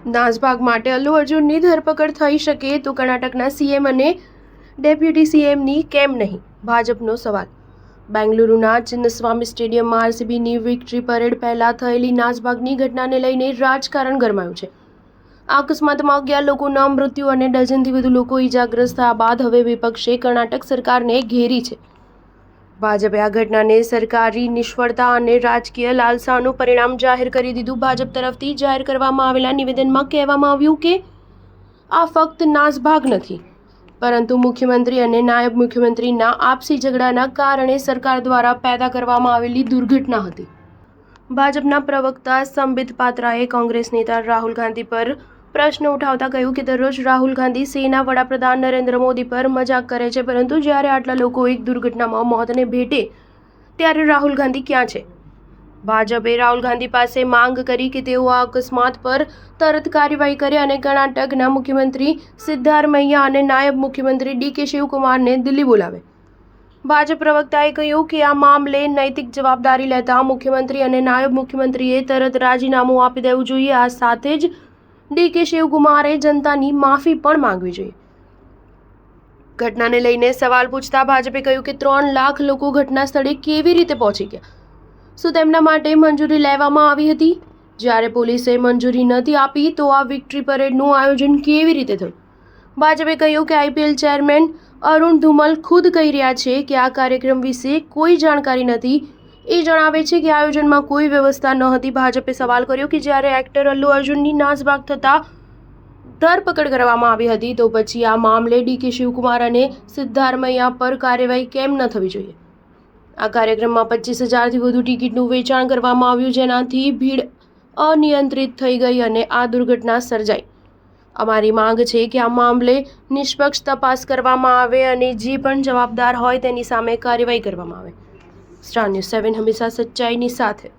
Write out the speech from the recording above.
નાસભાગ માટે અલ્લુ અર્જુનની ધરપકડ થઈ શકે તો કર્ણાટકના સીએમ અને ડેપ્યુટી સીએમની કેમ નહીં? ભાજપનો સવાલ. બેંગલુરુના ચિન્નસ્વામી સ્ટેડિયમમાં આરસીબીની વિક્ટરી પરેડ પહેલા થયેલી નાસભાગની ઘટનાને લઈને રાજકારણ ગરમાયું છે. આ અકસ્માતમાં 11 લોકોના મૃત્યુ અને ડઝનથી વધુ લોકો ઈજાગ્રસ્ત થયા બાદ હવે વિપક્ષે કર્ણાટક સરકારને ઘેરી છે. ભાજપે આ ઘટનાને સરકારી નિષ્ફળતા અને રાજકીય લાલસાનું પરિણામ જાહેર કરી દીધું. ભાજપ તરફથી જાહેર કરવામાં આવેલા નિવેદનમાં કહેવામાં આવ્યું કે આ ફક્ત નાસભાગ નથી, પરંતુ મુખ્યમંત્રી અને નાયબ મુખ્યમંત્રીના આપસી ઝઘડાના કારણે સરકાર દ્વારા પેદા કરવામાં આવેલી દુર્ઘટના હતી. ભાજપના પ્રવક્તા સંબિત પાત્રાએ કોંગ્રેસ નેતા રાહુલ ગાંધી પર પ્રશ્ન ઉઠાવતા કહ્યું કે દરરોજ રાહુલ ગાંધી સેના વડાપ્રધાન નરેન્દ્ર મોદી પર મજાક કરે છે, પરંતુ જ્યારે આટલા લોકો એક દુર્ઘટનામાં મોતને ભેટે ત્યારે રાહુલ ગાંધી ક્યાં છે? ભાજપે રાહુલ ગાંધી પાસે માંગ કરી કે તેઓ આ અકસ્માત પર તરત કાર્યવાહી કરે અને કર્ણાટકના મુખ્યમંત્રી સિદ્ધારમૈયા અને નાયબ મુખ્યમંત્રી ડીકે શિવકુમારને દિલ્હી બોલાવે. ભાજપ પ્રવક્તાએ કહ્યું કે આ મામલે નૈતિક જવાબદારી લેતા મુખ્યમંત્રી અને નાયબ મુખ્યમંત્રીએ તરત રાજીનામું આપી દેવું જોઈએ. આ સાથે જ ડીકે શિવકુમારે જનતાની માફી પણ માંગવી જોઈએ. ઘટનાને લઈને સવાલ પૂછતા ભાજપે કહ્યું કે 3 લાખ લોકો ઘટના સ્થળે કેવી રીતે પહોંચી ગયા? શું તેમના માટે મંજૂરી લેવામાં આવી હતી? જ્યારે પોલીસે મંજૂરી નથી આપી તો આ વિક્ટરી પરેડનું આયોજન કેવી રીતે થયું? ભાજપે કહ્યું કે આઈપીએલ ચેરમેન અરુણ ધુમલ ખુદ કહી રહ્યા છે કે આ કાર્યક્રમ વિશે કોઈ જાણકારી નથી. એ જણાવે છે કે આયોજનમાં કોઈ વ્યવસ્થા ન હતી. ભાજપે સવાલ કર્યો કે જ્યારે એક્ટર અલ્લુ અર્જુનની નાસભાગ થતાં ધરપકડ કરવામાં આવી હતી તો પછી આ મામલે ડીકે શિવકુમાર અને સિદ્ધારમૈયા પર કાર્યવાહી કેમ ન થવી જોઈએ? આ કાર્યક્રમમાં 25,000થી વધુ ટિકિટનું વેચાણ કરવામાં આવ્યું, જેનાથી ભીડ અનિયંત્રિત થઈ ગઈ અને આ દુર્ઘટના સર્જાઈ. અમારી માંગ છે કે આ મામલે નિષ્પક્ષ તપાસ કરવામાં આવે અને જે પણ જવાબદાર હોય તેની સામે કાર્યવાહી કરવામાં આવે. સ્ટાર ન્યૂઝ 7 હંમેશા સચ્ચાઈની સાથે.